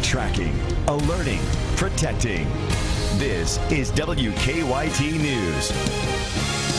Tracking, alerting, protecting. This is WKYT News.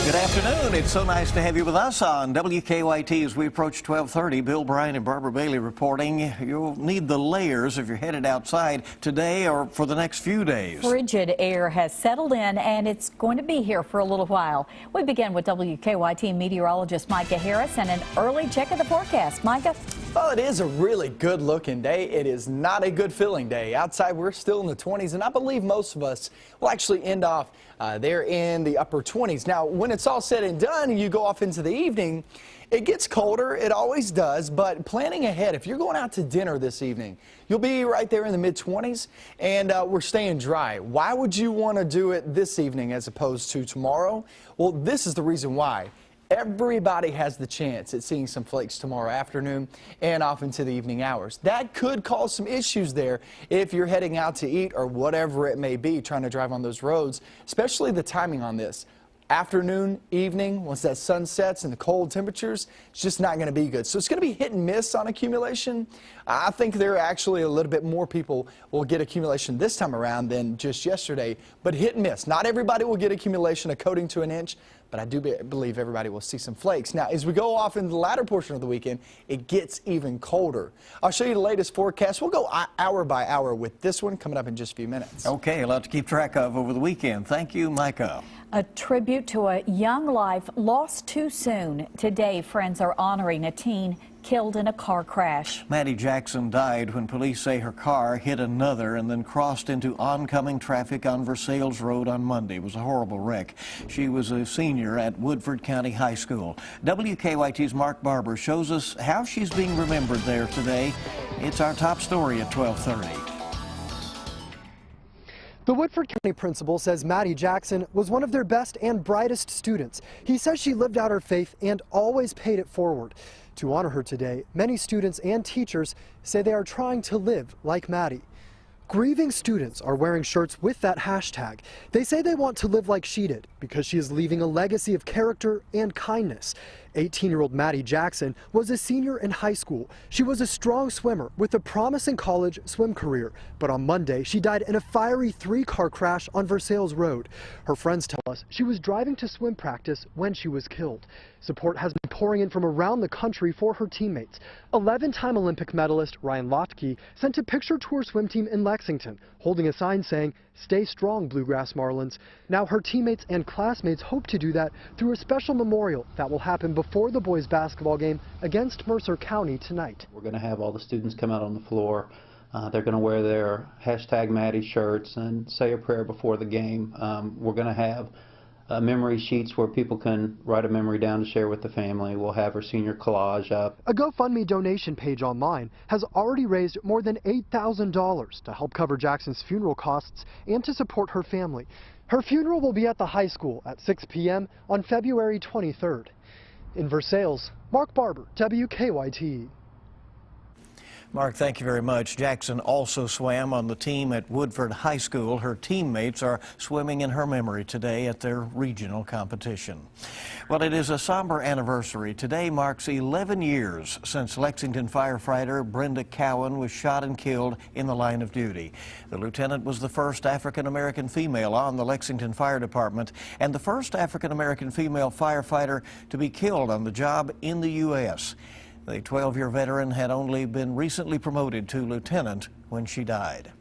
Good afternoon. It's so nice to have you with us on WKYT as we approach 12:30. Bill Bryan and Barbara Bailey reporting. You'll need the layers if you're headed outside today or for the next few days. Frigid air has settled in and it's going to be here for a little while. We begin with WKYT meteorologist Micah Harris and an early check of the forecast. Micah? Well, it is a really good looking day. It is not a good feeling day. Outside, we're still in the 20s, and I believe most of us will actually end off there in the upper 20s. Now, when it's all said and done and you go off into the evening, it gets colder. It always does, but planning ahead, if you're going out to dinner this evening, you'll be right there in the mid-20s, and we're staying dry. Why would you want to do it this evening as opposed to tomorrow? Well, this is the reason why. Everybody has the chance at seeing some flakes tomorrow afternoon and off into the evening hours. That could cause some issues there if you're heading out to eat or whatever it may be, trying to drive on those roads, especially the timing on this. Afternoon, evening, once that sun sets and the cold temperatures, it's just not going to be good. So it's going to be hit and miss on accumulation. I think there are actually a little bit more people will get accumulation this time around than just yesterday, but hit and miss. Not everybody will get accumulation, a coating to an inch, but I do believe everybody will see some flakes. Now, as we go off into the latter portion of the weekend, it gets even colder. I'll show you the latest forecast. We'll go hour by hour with this one coming up in just a few minutes. Okay, a lot to keep track of over the weekend. Thank you, Micah. A tribute to a young life lost too soon. Today, friends are honoring a teen killed in a car crash. Maddie Jackson died when police say her car hit another and then crossed into oncoming traffic on Versailles Road on Monday. It was a horrible wreck. She was a senior at Woodford County High School. WKYT's Mark Barber shows us how she's being remembered there today. It's our top story at 12:30. The Woodford County principal says Maddie Jackson was one of their best and brightest students. He says she lived out her faith and always paid it forward. To honor her today, many students and teachers say they are trying to live like Maddie. Grieving students are wearing shirts with that hashtag. They say they want to live like she did because she is leaving a legacy of character and kindness. 18-year-old Maddie Jackson was a senior in high school. She was a strong swimmer with a promising college swim career. But on Monday, she died in a fiery 3-car crash on Versailles Road. Her friends tell us she was driving to swim practice when she was killed. Support has been pouring in from around the country for her teammates. 11-time Olympic medalist Ryan Lochte sent a picture to her swim team in Lexington, holding a sign saying, "Stay strong, Bluegrass Marlins." Now her teammates and classmates hope to do that through a special memorial that will happen before the boys' basketball game against Mercer County tonight. We're going to have all the students come out on the floor. They're going to wear their hashtag Maddie shirts and say a prayer before the game. We're going to have memory sheets where people can write a memory down to share with the family. We'll have her senior collage up. A GoFundMe donation page online has already raised more than $8,000 to help cover Jackson's funeral costs and to support her family. Her funeral will be at the high school at 6 p.m. on February 23rd. In Versailles, Mark Barber, WKYT. Mark, thank you very much. Jackson also swam on the team at Woodford High School. Her teammates are swimming in her memory today at their regional competition. Well, it is a somber anniversary. Today marks 11 years since Lexington firefighter Brenda Cowan was shot and killed in the line of duty. The lieutenant was the first African-American female on the Lexington Fire Department and the first African-American female firefighter to be killed on the job in the U.S. The 12-year veteran had only been recently promoted to lieutenant when she died.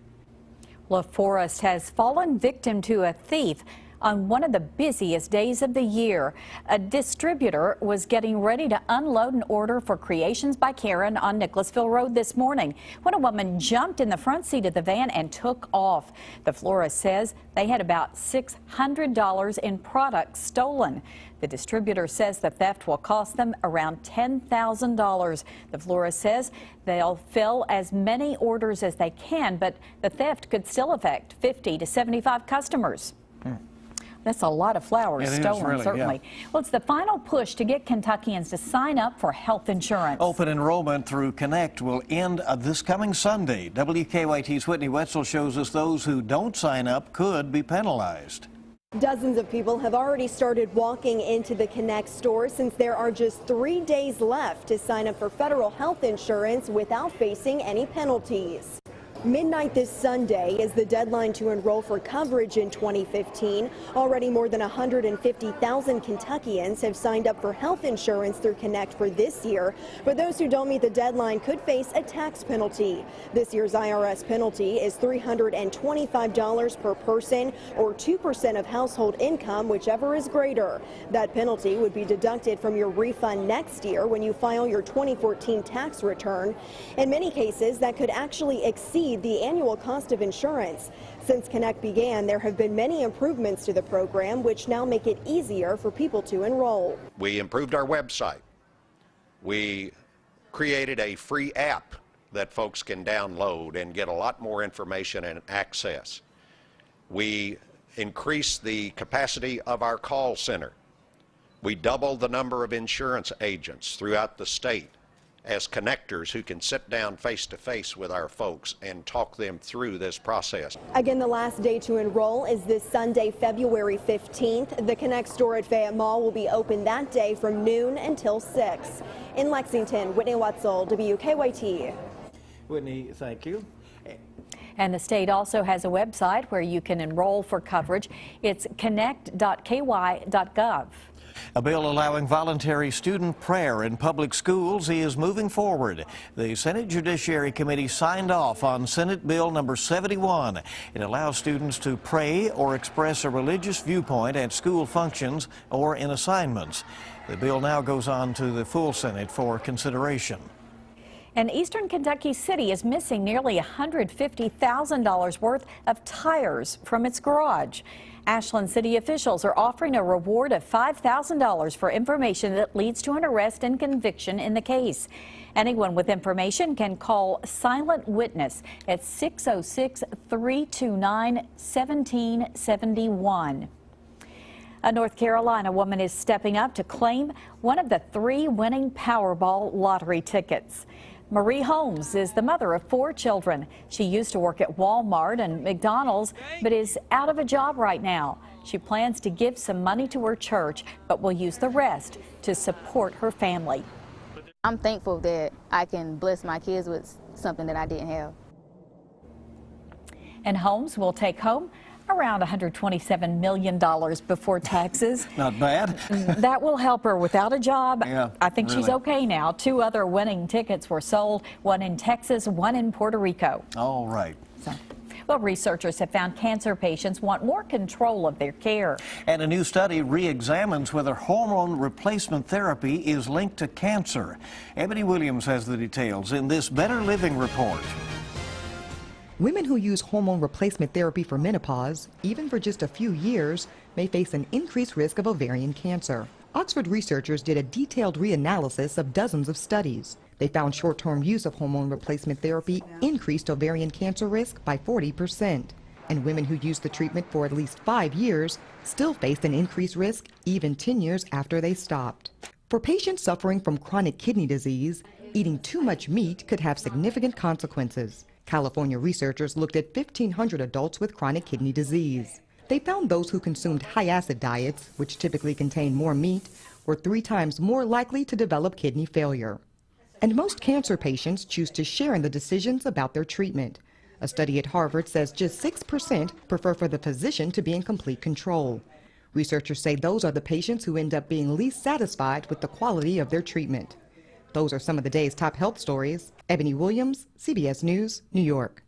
LaForest has fallen victim to a thief on one of the busiest days of the year. A distributor was getting ready to unload an order for Creations by Karen on Nicholasville Road this morning when a woman jumped in the front seat of the van and took off. The florist says they had about $600 in products stolen. The distributor says the theft will cost them around $10,000. The florist says they'll fill as many orders as they can, but the theft could still affect 50 to 75 customers. That's a lot of flowers stolen, really, certainly. Yeah. Well, it's the final push to get Kentuckians to sign up for health insurance. Open enrollment through Connect will end this coming Sunday. WKYT's Whitney Wetzel shows us those who don't sign up could be penalized. Dozens of people have already started walking into the Connect store since there are just 3 days left to sign up for federal health insurance without facing any penalties. Midnight this Sunday is the deadline to enroll for coverage in 2015. Already more than 150,000 Kentuckians have signed up for health insurance through Connect for this year. But those who don't meet the deadline could face a tax penalty. This year's IRS penalty is $325 per person, or 2% of household income, whichever is greater. That penalty would be deducted from your refund next year when you file your 2014 tax return. In many cases, that could actually exceed the annual cost of insurance. Since Connect began, there have been many improvements to the program, which now make it easier for people to enroll. We improved our website. We created a free app that folks can download and get a lot more information and access. We increased the capacity of our call center. We doubled the number of insurance agents throughout the state as connectors who can sit down face to face with our folks and talk them through this process. Again, the last day to enroll is this Sunday, February 15th. The Connect store at Fayette Mall will be open that day from noon until 6. In Lexington, Whitney Wetzel, WKYT. Whitney, thank you. And the state also has a website where you can enroll for coverage. It's connect.ky.gov. A bill allowing voluntary student prayer in public schools is moving forward. The Senate Judiciary Committee signed off on Senate Bill number 71. It allows students to pray or express a religious viewpoint at school functions or in assignments. The bill now goes on to the full Senate for consideration. An eastern Kentucky city is missing nearly $150,000 worth of tires from its garage. Ashland city officials are offering a reward of $5,000 for information that leads to an arrest and conviction in the case. Anyone with information can call Silent Witness at 606-329-1771. A North Carolina woman is stepping up to claim one of the 3 winning Powerball lottery tickets. Marie Holmes is the mother of 4 children. She used to work at Walmart and McDonald's, but is out of a job right now. She plans to give some money to her church, but will use the rest to support her family. I'm thankful that I can bless my kids with something that I didn't have. And Holmes will take home around $127 million before taxes. Not bad. That will help her without a job. Yeah, I think she's really. okay now. 2 other winning tickets were sold, one in Texas, one in Puerto Rico. All right. So, well, researchers have found cancer patients want more control of their care. And a new study re-examines whether hormone replacement therapy is linked to cancer. Ebony Williams has the details in this Better Living report. Women who use hormone replacement therapy for menopause, even for just a few years, may face an increased risk of ovarian cancer. Oxford researchers did a detailed reanalysis of dozens of studies. They found short-term use of hormone replacement therapy increased ovarian cancer risk by 40%. And women who used the treatment for at least 5 years still faced an increased risk even 10 years after they stopped. For patients suffering from chronic kidney disease, eating too much meat could have significant consequences. California researchers looked at 1,500 adults with chronic kidney disease. They found those who consumed high-acid diets, which typically contain more meat, were 3 times more likely to develop kidney failure. And most cancer patients choose to share in the decisions about their treatment. A study at Harvard says just 6% prefer for the physician to be in complete control. Researchers say those are the patients who end up being least satisfied with the quality of their treatment. Those are some of the day's top health stories. Ebony Williams, CBS News, New York.